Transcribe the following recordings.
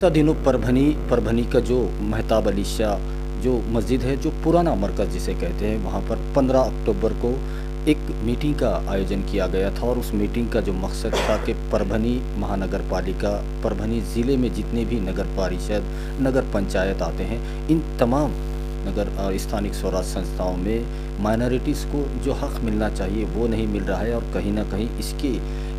गुज़श्ता दिनों परभनी का जो महताब अली शाह जो मस्जिद है, जो पुराना मरकज़ जिसे कहते हैं, वहाँ पर 15 अक्टूबर को एक मीटिंग का आयोजन किया गया था। और उस मीटिंग का जो मकसद था कि परभनी महानगर पालिका, परभनी ज़िले में जितने भी नगर परिषद, नगर पंचायत आते हैं, इन तमाम नगर और स्थानिक स्वराज संस्थाओं में माइनॉरिटीज़ को जो हक़ मिलना चाहिए वो नहीं मिल रहा है। और कहीं ना कहीं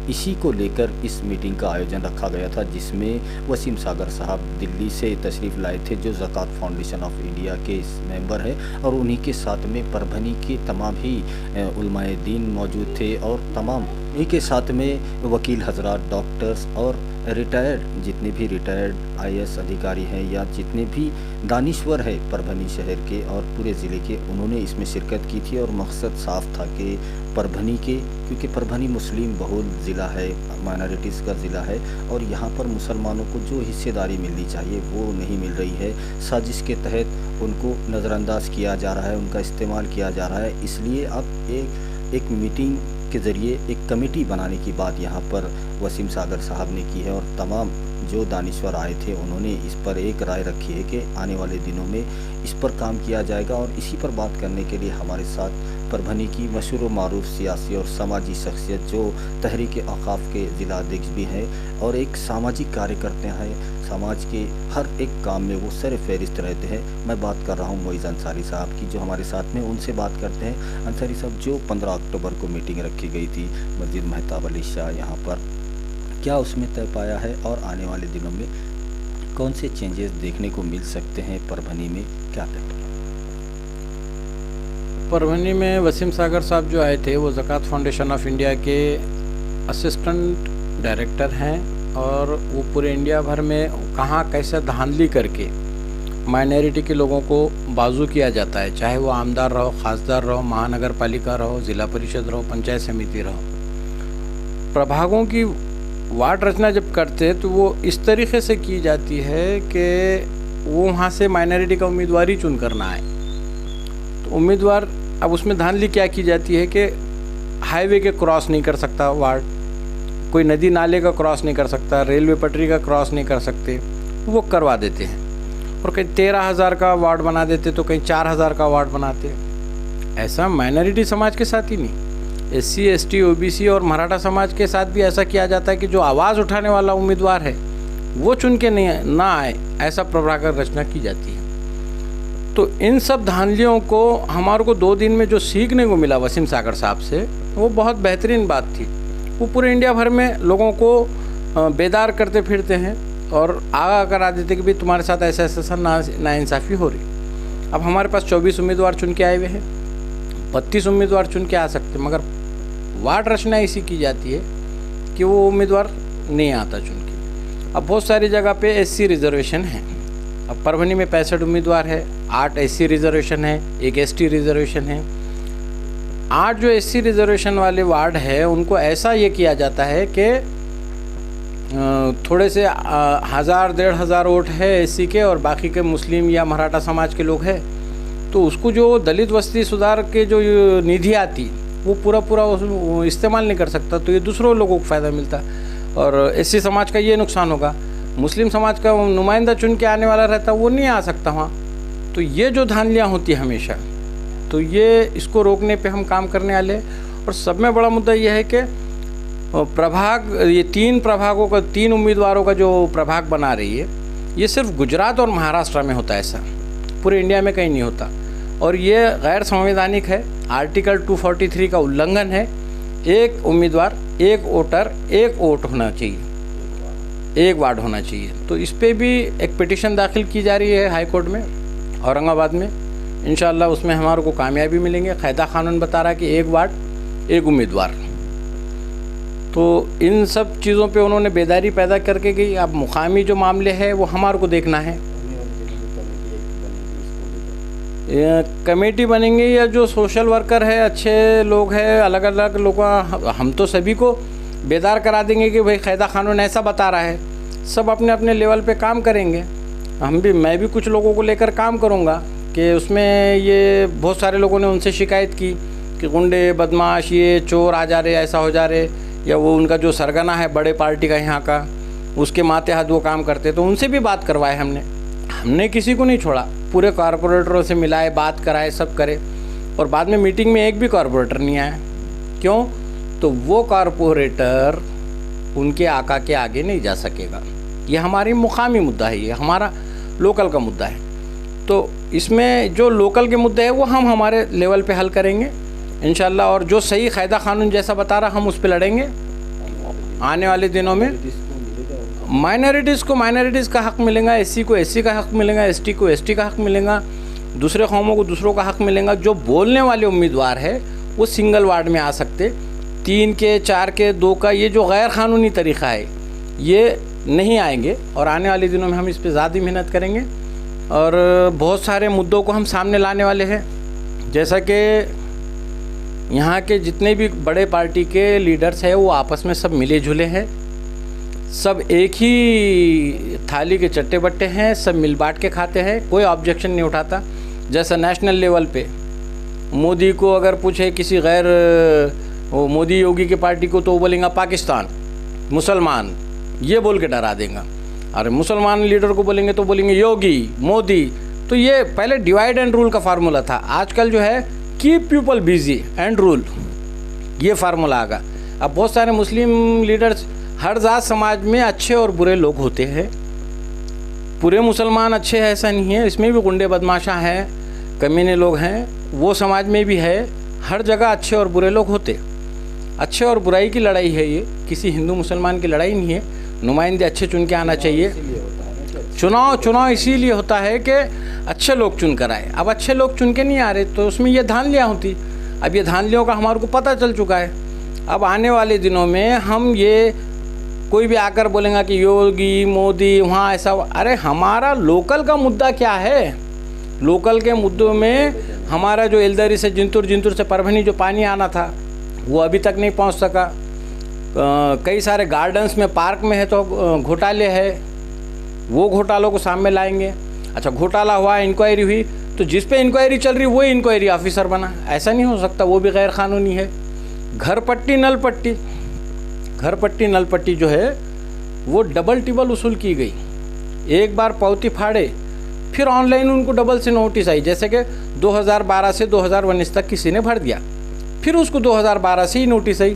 इसी को लेकर इस मीटिंग का आयोजन रखा गया था, जिसमें वसीम सागर साहब दिल्ली से तशरीफ़ लाए थे, जो ज़कात फाउंडेशन ऑफ इंडिया के मेंबर हैं। और उन्हीं के साथ में परभनी के तमाम ही उलमाए दीन मौजूद थे, और तमाम इन्हीं के साथ में वकील हजरात, डॉक्टर्स और रिटायर्ड जितने भी रिटायर्ड IAS अधिकारी हैं या जितने भी दानिश्वर है परभनी शहर के और पूरे ज़िले के, उन्होंने इसमें शिरकत की थी। और मकसद साफ था कि परभनी के, क्योंकि परभनी मुस्लिम बहुल ज़िला है, माइनॉरिटीज़ का ज़िला है, और यहाँ पर मुसलमानों को जो हिस्सेदारी मिलनी चाहिए वो नहीं मिल रही है। साजिश के तहत उनको नज़रअंदाज किया जा रहा है, उनका इस्तेमाल किया जा रहा है। इसलिए अब एक मीटिंग के ज़रिए एक कमेटी बनाने की बात यहाँ पर वसीम सागर साहब ने की है, और तमाम जो दानिश्वर आए थे उन्होंने इस पर एक राय रखी है कि आने वाले दिनों में इस पर काम किया जाएगा। और इसी पर बात करने के लिए हमारे साथ परभनी की मशहूर व मारूफ सियासी और समाजी शख्सियत जो तहरीक औक़ाफ़ के ज़िला अध्यक्ष भी हैं और एक सामाजिक कार्यकर्ता हैं, समाज के हर एक काम में वो सर फहरिस्त रहते हैं। मैं बात कर रहा हूँ मोइज़ अंसारी साहब की, जो हमारे साथ में, उनसे बात करते हैं। अंसारी साहब, जो 15 अक्टूबर को मीटिंग रखी गई थी मस्जिद महताब अली शाह, यहाँ पर क्या उसमें तय पाया है और आने वाले दिनों में कौन से चेंजेस देखने को मिल सकते हैं परभनी में, क्या कहते हैं? परभनी में वसीम सागर साहब जो आए थे वो ज़कात फाउंडेशन ऑफ इंडिया के असिस्टेंट डायरेक्टर हैं, और वो पूरे इंडिया भर में कहाँ कैसे धांधली करके माइनॉरिटी के लोगों को बाजू किया जाता है, चाहे वो आमदार रहो, खासदार रहो, महानगर पालिका रहो, ज़िला परिषद रहो, पंचायत समिति रहो। प्रभागों की वार्ड रचना जब करते तो वो इस तरीके से की जाती है कि वो वहाँ से माइनॉरिटी का उम्मीदवार ही चुन करना है। तो उम्मीदवार, अब उसमें धांधली क्या की जाती है कि हाईवे के क्रॉस नहीं कर सकता वार्ड, कोई नदी नाले का क्रॉस नहीं कर सकता, रेलवे पटरी का क्रॉस नहीं कर सकते, वो करवा देते हैं। और कहीं 13,000 का वार्ड बना देते तो कहीं 4,000 का वार्ड बनाते। ऐसा माइनॉरिटी समाज के साथ ही नहीं, SC ST OBC और मराठा समाज के साथ भी ऐसा किया जाता है कि जो आवाज़ उठाने वाला उम्मीदवार है वो चुन के नहीं ना आए, ऐसा प्रभाग रचना की जाती है। तो इन सब धांधलियों को हमारे को 2 दिन में जो सीखने को मिला वसीम सागर साहब से, वो बहुत बेहतरीन बात थी। वो पूरे इंडिया भर में लोगों को बेदार करते फिरते हैं और आगाह करा देते कि भाई तुम्हारे साथ ऐसा ऐसा नाइंसाफ़ी हो रही। अब हमारे पास 24 उम्मीदवार चुन के आए हुए हैं, 32 उम्मीदवार चुन के आ सकते, मगर वार्ड रचना ऐसी की जाती है कि वो उम्मीदवार नहीं आता चुन के। अब बहुत सारी जगह पे SC रिजर्वेशन है। अब परभनी में 65 उम्मीदवार है, 8 SC रिजर्वेशन है, 1 ST रिजर्वेशन है। 8 जो SC रिजर्वेशन वाले वार्ड है उनको ऐसा ये किया जाता है कि थोड़े से 1,000-1,500 वोट है SC के और बाकी के मुस्लिम या मराठा समाज के लोग हैं, तो उसको जो दलित वस्ती सुधार के जो निधि आती वो पूरा इस्तेमाल नहीं कर सकता, तो ये दूसरों लोगों को फ़ायदा मिलता। और SC समाज का ये नुकसान होगा, मुस्लिम समाज का नुमाइंदा चुन के आने वाला रहता वो नहीं आ सकता वहाँ। तो ये जो धांधलियाँ होती है हमेशा, तो ये इसको रोकने पे हम काम करने वाले। और सब में बड़ा मुद्दा ये है कि प्रभाग, ये 3 प्रभागों का, 3 उम्मीदवारों का जो प्रभाग बना रही है, ये सिर्फ गुजरात और महाराष्ट्र में होता है, ऐसा पूरे इंडिया में कहीं नहीं होता। और ये गैर संवैधानिक है, आर्टिकल 243 का उल्लंघन है। 1 उम्मीदवार, 1 वोटर, 1 वोट होना चाहिए, 1 वार्ड होना चाहिए। तो इस पे भी एक पिटीशन दाखिल की जा रही है हाई कोर्ट में औरंगाबाद में। इंशाअल्लाह उसमें हमारे को कामयाबी मिलेंगे। कायदा कानून बता रहा है कि 1 वार्ड 1 उम्मीदवार। तो इन सब चीज़ों पे उन्होंने बेदारी पैदा करके गई। अब मुकामी जो मामले हैं वो हमारे को देखना है, कमेटी बनेंगे या जो सोशल वर्कर है, अच्छे लोग हैं, अलग अलग लोग, हम तो सभी को बेदार करा देंगे कि भाई कायदा कानून ऐसा बता रहा है। सब अपने अपने लेवल पे काम करेंगे। मैं भी कुछ लोगों को लेकर काम करूँगा कि उसमें ये बहुत सारे लोगों ने उनसे शिकायत की कि गुंडे, बदमाश, ये चोर आ जा रहे, ऐसा हो जा रहे, या वो उनका जो सरगना है बड़े पार्टी का यहाँ का, उसके मातेहत वो काम करते, तो उनसे भी बात करवाए हमने किसी को नहीं छोड़ा, पूरे कॉरपोरेटरों से मिलाए, बात कराए, सब करे। और बाद में मीटिंग में एक भी कॉरपोरेटर नहीं आया। क्यों? तो वो कॉरपोरेटर उनके आका के आगे नहीं जा सकेगा। ये हमारी मुकामी मुद्दा है, ये हमारा लोकल का मुद्दा है। तो इसमें जो लोकल के मुद्दे हैं वो हम हमारे लेवल पे हल करेंगे इंशाल्लाह। और जो सही कायदा कानून जैसा बता रहा, हम उस पर लड़ेंगे आने वाले दिनों में। माइनॉरिटीज़ को माइनॉरिटीज़ का हक़ मिलेगा, एससी को एससी का हक़ मिलेगा, एसटी को एसटी का हक़ मिलेगा, दूसरे कौमों को दूसरों का हक़ मिलेगा। जो बोलने वाले उम्मीदवार है वो सिंगल वार्ड में आ सकते, 3 के 4 के 2 का ये जो गैर क़ानूनी तरीक़ा है ये नहीं आएंगे। और आने वाले दिनों में हम इस पर ज़्यादा मेहनत करेंगे और बहुत सारे मुद्दों को हम सामने लाने वाले हैं। जैसा कि यहाँ के जितने भी बड़े पार्टी के लीडर्स हैं वो आपस में सब मिले जुले हैं, सब एक ही थाली के चट्टे बट्टे हैं, सब मिल बांट के खाते हैं, कोई ऑब्जेक्शन नहीं उठाता। जैसा नेशनल लेवल पे मोदी को अगर पूछे किसी गैर मोदी योगी की पार्टी को, तो वो बोलेंगे पाकिस्तान, मुसलमान, ये बोल के डरा देगा। अरे मुसलमान लीडर को बोलेंगे तो बोलेंगे योगी, मोदी। तो ये पहले डिवाइड एंड रूल का फार्मूला था, आजकल जो है keep people busy and rule, ये फार्मूला आ गया। अब बहुत सारे मुस्लिम लीडर्स, हर जात समाज में अच्छे और बुरे लोग होते हैं, पूरे मुसलमान अच्छे हैं ऐसा नहीं है, इसमें भी गुंडे बदमाशा हैं, कमीने लोग हैं, वो समाज में भी है। हर जगह अच्छे और बुरे लोग होते, अच्छे और बुराई की लड़ाई है ये, किसी हिंदू मुसलमान की लड़ाई नहीं है। नुमाइंदे अच्छे चुन के आना चाहिए। चुनाव इसीलिए होता है कि अच्छे लोग चुन कर आए। अब अच्छे लोग चुन के नहीं आ रहे तो उसमें ये धांधलियाँ होती। अब ये धांधलियों का हमारे को पता चल चुका है। अब आने वाले दिनों में हम ये कोई भी आकर बोलेगा कि योगी मोदी वहाँ ऐसा, अरे हमारा लोकल का मुद्दा क्या है? लोकल के मुद्दों में हमारा जो एल्दरी से जिंतूर से परभनी जो पानी आना था वो अभी तक नहीं पहुँच सका। कई सारे गार्डन्स में, पार्क में है तो घोटाले है, वो घोटालों को सामने लाएंगे। अच्छा घोटाला हुआ, इंक्वायरी हुई, तो जिस पे इंक्वायरी चल रही वो इंक्वायरी ऑफिसर बना, ऐसा नहीं हो सकता, वो भी गैर कानूनी है। घर पट्टी नल पट्टी जो है वो डबल टिबल वसूल की गई। एक बार पावती फाड़े फिर ऑनलाइन उनको डबल से नोटिस आई, जैसे कि 2012 से 2019 तक किसी ने भर दिया, फिर उसको 2012 से ही नोटिस आई,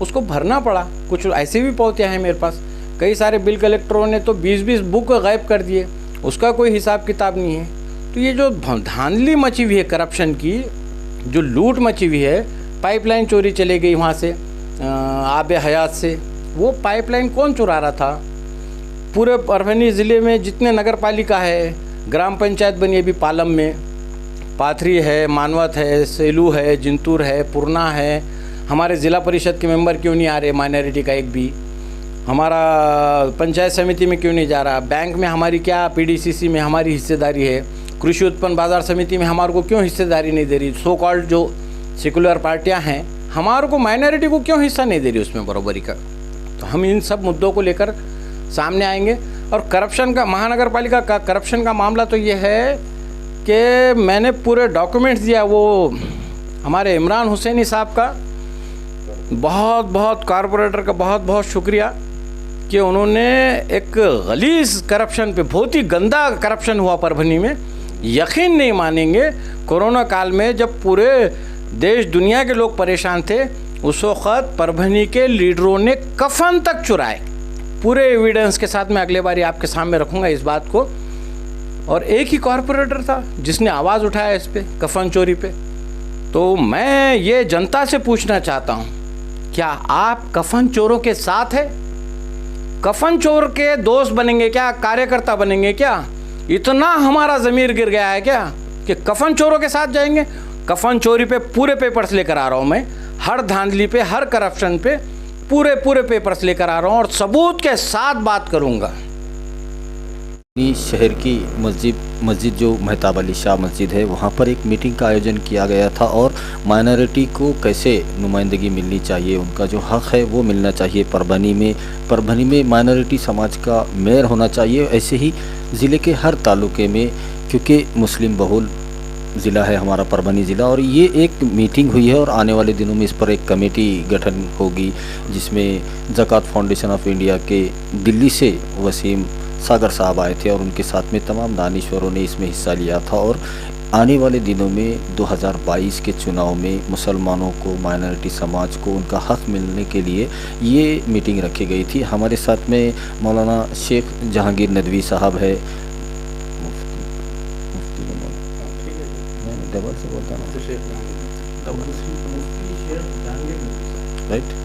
उसको भरना पड़ा। कुछ ऐसे भी पावतियाँ हैं मेरे पास। कई सारे बिल कलेक्टरों ने तो 20-20 बुक गायब कर दिए, उसका कोई हिसाब किताब नहीं है। तो ये जो धांधली मची हुई है करप्शन की, जो लूट मची हुई है, पाइपलाइन चोरी चली गई वहाँ से आब हयात से, वो पाइपलाइन कौन चुरा रहा था? पूरे परभनी ज़िले में जितने नगर पालिका है, ग्राम पंचायत बनी अभी पालम में, पाथरी है, मानवत है, सेलू है, जिंतूर है, पुरना है। हमारे ज़िला परिषद के मेंबर क्यों नहीं आ रहे माइनॉरिटी का एक भी? हमारा पंचायत समिति में क्यों नहीं जा रहा? बैंक में हमारी क्या, पीडीसीसी में हमारी हिस्सेदारी है? कृषि उत्पन्न बाजार समिति में हमारे को क्यों हिस्सेदारी नहीं दे रही? सो कॉल्ड जो सेकुलर पार्टियां हैं, हमारे को माइनॉरिटी को क्यों हिस्सा नहीं दे रही उसमें बराबरी का? तो हम इन सब मुद्दों को लेकर सामने आएंगे। और करप्शन का, महानगर पालिका का करप्शन का मामला तो ये है कि मैंने पूरे डॉक्यूमेंट्स दिया, वो हमारे इमरान हुसैनी साहब का बहुत बहुत, कॉरपोरेटर का बहुत बहुत शुक्रिया कि उन्होंने एक गलीज़ करप्शन पे, बहुत ही गंदा करप्शन हुआ परभनी में, यकीन नहीं मानेंगे। कोरोना काल में जब पूरे देश दुनिया के लोग परेशान थे, उस वक़्त परभनी के लीडरों ने कफन तक चुराए, पूरे एविडेंस के साथ। मैं अगले बारी आपके सामने रखूँगा इस बात को। और एक ही कॉरपोरेटर था जिसने आवाज़ उठाया इस पे, कफन चोरी पे। तो मैं ये जनता से पूछना चाहता हूँ, क्या आप कफन चोरों के साथ है? कफन चोर के दोस्त बनेंगे क्या? कार्यकर्ता बनेंगे क्या? इतना हमारा ज़मीर गिर गया है क्या कि कफन चोरों के साथ जाएंगे? कफन चोरी पे पूरे पेपर्स लेकर आ रहा हूँ मैं, हर धांधली पे, हर करप्शन पे पूरे पेपर्स लेकर आ रहा हूँ और सबूत के साथ बात करूँगा। शहर की मस्जिद जो मेहताब अली शाह मस्जिद है, वहाँ पर एक मीटिंग का आयोजन किया गया था और माइनॉरिटी को कैसे नुमाइंदगी मिलनी चाहिए, उनका जो हक़ है वो मिलना चाहिए। परभनी में माइनॉरिटी समाज का मेयर होना चाहिए, ऐसे ही ज़िले के हर तालुके में, क्योंकि मुस्लिम बहुल ज़िला है हमारा परभनी ज़िला, और ये एक मीटिंग हुई है और आने वाले दिनों में इस पर एक कमेटी गठन होगी, जिसमें ज़कात फाउंडेशन ऑफ इंडिया के दिल्ली से वसीम सागर साहब आए थे और उनके साथ में तमाम दानिश्वरों ने इसमें हिस्सा लिया था। और आने वाले दिनों में 2022 के चुनाव में मुसलमानों को, माइनॉरिटी समाज को उनका हक़ मिलने के लिए ये मीटिंग रखी गई थी। हमारे साथ में मौलाना शेख जहांगीर नदवी साहब है। डबल से बोलता ना, राइट।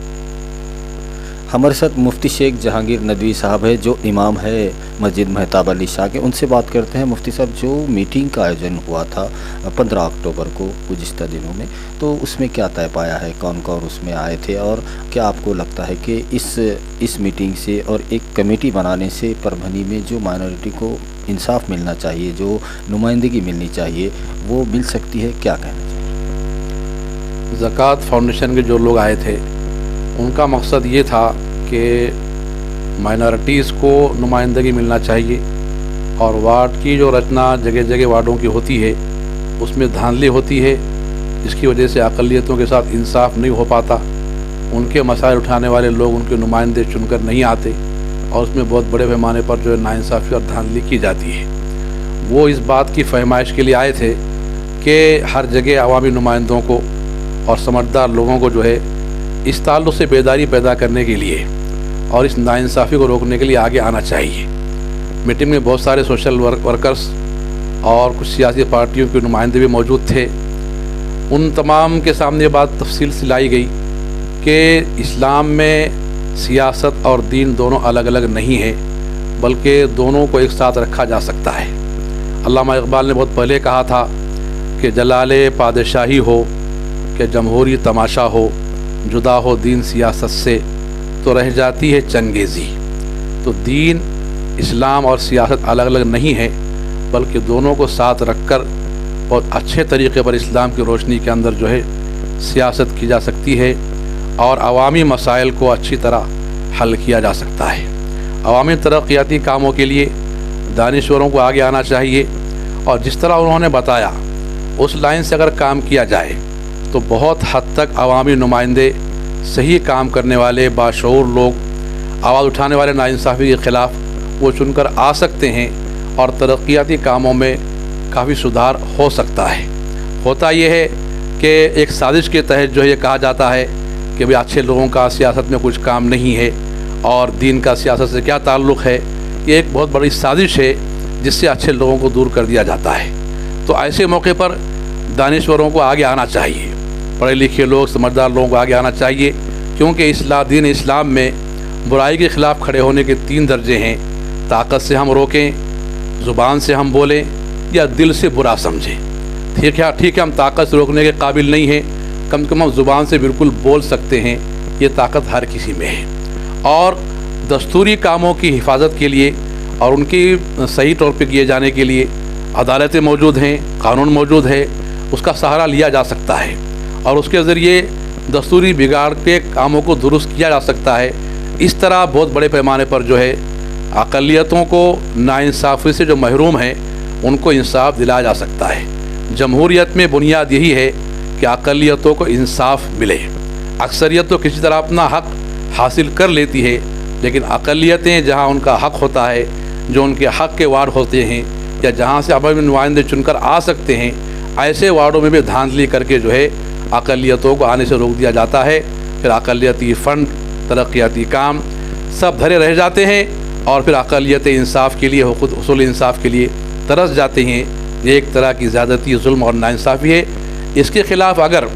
हमारे साथ मुफ्ती शेख जहांगीर नदवी साहब है, जो इमाम है मस्जिद मेहताब अली शाह के। उनसे बात करते हैं। मुफ्ती साहब, जो मीटिंग का आयोजन हुआ था 15 अक्टूबर को गुज़िश्ता दिनों में, तो उसमें क्या तय पाया है, कौन कौन उसमें आए थे, और क्या आपको लगता है कि इस मीटिंग से और एक कमेटी बनाने से परभनी में जो माइनॉरिटी को इंसाफ मिलना चाहिए, जो नुमाइंदगी मिलनी चाहिए, वो मिल सकती है? क्या कहना चाहिए? ज़कात फाउंडेशन के जो लोग आए थे, उनका मकसद ये था कि माइनॉरिटीज़ को नुमाइंदगी मिलना चाहिए, और वार्ड की जो रचना जगह जगह वार्डों की होती है उसमें धांधली होती है, जिसकी वजह से अक़लियतों के साथ इंसाफ नहीं हो पाता। उनके मसाइल उठाने वाले लोग उनके नुमाइंदे चुनकर नहीं आते, और उसमें बहुत बड़े पैमाने पर जो है नाइंसाफ़ी और धांधली की जाती है। वो इस बात की फहमाइश के लिए आए थे कि हर जगह अवामी नुमाइंदों को और समझदार लोगों को जो है इस ताल्लुक़ से बेदारी पैदा करने के लिए और इस नाइंसाफ़ी को रोकने के लिए आगे आना चाहिए। मीटिंग में बहुत सारे सोशल वर्कर्स और कुछ सियासी पार्टियों के नुमाइंदे भी मौजूद थे। उन तमाम के सामने बात तफसील से लाई गई कि इस्लाम में सियासत और दीन दोनों अलग अलग नहीं है, बल्कि दोनों को एक साथ रखा जा सकता है। अल्लामा इकबाल ने बहुत पहले कहा था कि जलाले पादशाही हो कि जमहूरी तमाशा हो, जुदा हो दीन सियासत से तो रह जाती है चंगेज़ी। तो दीन, इस्लाम और सियासत अलग अलग नहीं है, बल्कि दोनों को साथ रखकर बहुत अच्छे तरीके पर इस्लाम की रोशनी के अंदर जो है सियासत की जा सकती है, और अवामी मसाइल को अच्छी तरह हल किया जा सकता है। अवामी तरक्याती कामों के लिए दानिश्वरों को आगे आना चाहिए, और जिस तरह उन्होंने बताया उस लाइन से अगर काम किया जाए तो बहुत हद तक अवामी नुमाइंदे, सही काम करने वाले बाशऊर लोग, आवाज़ उठाने वाले नाइंसाफ़ी के ख़िलाफ़ वो चुनकर आ सकते हैं, और तरक्याती कामों में काफ़ी सुधार हो सकता है। होता ये है कि एक साजिश के तहत जो है ये कहा जाता है कि भाई अच्छे लोगों का सियासत में कुछ काम नहीं है, और दीन का सियासत से क्या ताल्लुक़ है। ये एक बहुत बड़ी साजिश है जिससे अच्छे लोगों को दूर कर दिया जाता है। तो ऐसे मौके पर दानिश्वरों को आगे आना चाहिए, पढ़े लिखे लोग, समझदार लोगों को आगे आना चाहिए, क्योंकि दीन इस्लाम में बुराई के ख़िलाफ़ खड़े होने के 3 दर्जे हैं। ताकत से हम रोकें, ज़ुबान से हम बोलें, या दिल से बुरा समझें। ठीक है, हम ताकत से रोकने के काबिल नहीं हैं, कम से कम हम ज़ुबान से बिल्कुल बोल सकते हैं, ये ताकत हर किसी में है। और दस्तूरी कामों की हिफाजत के लिए और उनकी सही तौर पे किए जाने के लिए अदालतें मौजूद हैं, कानून मौजूद है, उसका सहारा लिया जा सकता है, और उसके ज़रिए दस्तूरी बिगाड़ के कामों को दुरुस्त किया जा सकता है। इस तरह बहुत बड़े पैमाने पर जो है अक़लियतों को नाइंसाफ़ी से जो महरूम हैं उनको इंसाफ दिलाया जा सकता है। जमहूरियत में बुनियाद यही है कि अक़लियतों को इंसाफ मिले। अक्सरियत तो किसी तरह अपना हक़ हासिल कर लेती है, लेकिन अक़लियतें जहाँ उनका हक़ होता है, जो उनके हक़ के वार्ड होते हैं, या जहाँ से अवामी नुमाइंदे चुनकर आ सकते हैं, ऐसे वार्डों में भी धांधली करके जो है अक़लियतों को आने से रोक दिया जाता है। फिर अक़लियती फ़ंड, तरक्याती काम सब धरे रह जाते हैं, और फिर अक़लियत इंसाफ के लिए, हुसूल इंसाफ के लिए तरस जाते हैं। ये एक तरह की ज़्यादती, जुल्म और नाइंसाफ़ी है। इसके ख़िलाफ़ अगर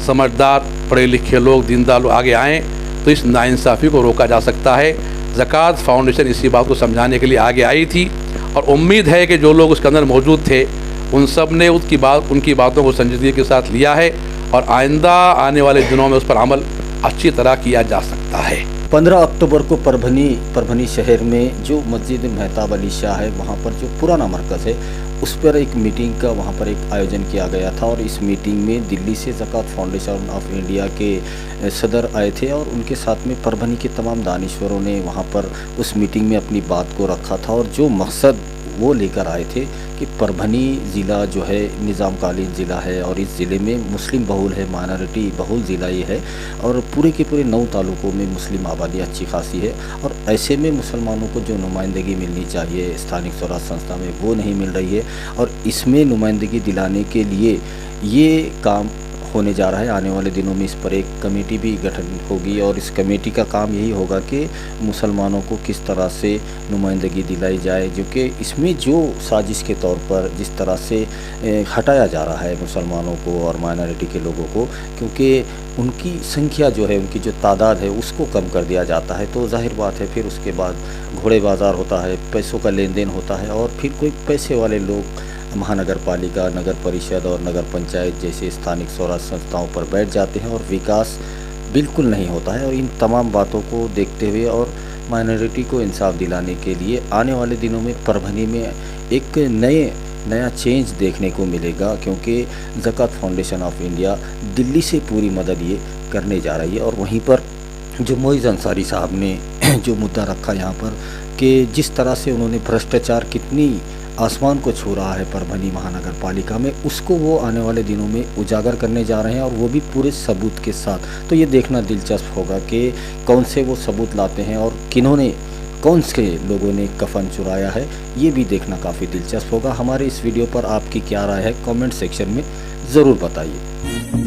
समझदार, पढ़े लिखे लोग, दीनदार लोग आगे आएँ तो इस नाइंसाफ़ी को रोका जा सकता है। ज़कात फाउंडेशन इसी बात को समझाने के लिए आगे आई थी, और उम्मीद है कि जो लोग उसके अंदर मौजूद थे उन सब ने उनकी बातों को संजीदगी के साथ लिया है, और आइंदा आने वाले दिनों में उस पर अमल अच्छी तरह किया जा सकता है। 15 अक्टूबर को परभनी शहर में जो मस्जिद मेहताब अली शाह है, वहाँ पर जो पुराना मरकज़ है, उस पर एक मीटिंग का वहाँ पर एक आयोजन किया गया था। और इस मीटिंग में दिल्ली से ज़कात फाउंडेशन ऑफ इंडिया के सदर आए थे, और उनके साथ में परभनी के तमाम दानिश्वरों ने वहाँ पर उस मीटिंग में अपनी बात को रखा था। और जो मकसद वो लेकर आए थे कि परभनी ज़िला जो है निज़ामकालीन ज़िला है और इस ज़िले में मुस्लिम बहुल है, माइनॉरिटी बहुल ज़िला ये है और पूरे के पूरे 9 तालुकों में मुस्लिम आबादी अच्छी खासी है और ऐसे में मुसलमानों को जो नुमाइंदगी मिलनी चाहिए स्थानिक स्वराज संस्था में वो नहीं मिल रही है और इसमें नुमाइंदगी दिलाने के लिए ये काम होने जा रहा है। आने वाले दिनों में इस पर एक कमेटी भी गठन होगी और इस कमेटी का काम यही होगा कि मुसलमानों को किस तरह से नुमाइंदगी दिलाई जाए, जो कि इसमें जो साजिश के तौर पर जिस तरह से हटाया जा रहा है मुसलमानों को और माइनॉरिटी के लोगों को, क्योंकि उनकी संख्या जो है, उनकी जो तादाद है उसको कम कर दिया जाता है, तो जाहिर बात है फिर उसके बाद घोड़े बाज़ार होता है, पैसों का लेन देन होता है और फिर कोई पैसे वाले लोग महानगर पालिका, नगर परिषद और नगर पंचायत जैसे स्थानिक स्वराज संस्थाओं पर बैठ जाते हैं और विकास बिल्कुल नहीं होता है। और इन तमाम बातों को देखते हुए और माइनॉरिटी को इंसाफ दिलाने के लिए आने वाले दिनों में परभनी में एक नया चेंज देखने को मिलेगा, क्योंकि ज़कात फाउंडेशन ऑफ इंडिया दिल्ली से पूरी मदद ये करने जा रही है। और वहीं पर जो मोइज़ अंसारी साहब ने जो मुद्दा रखा यहाँ पर कि जिस तरह से उन्होंने भ्रष्टाचार कितनी आसमान को छू रहा है परभनी महानगर पालिका में, उसको वो आने वाले दिनों में उजागर करने जा रहे हैं और वो भी पूरे सबूत के साथ। तो ये देखना दिलचस्प होगा कि कौन से वो सबूत लाते हैं और कौन से लोगों ने कफन चुराया है, ये भी देखना काफ़ी दिलचस्प होगा। हमारे इस वीडियो पर आपकी क्या राय है, कमेंट सेक्शन में ज़रूर बताइए।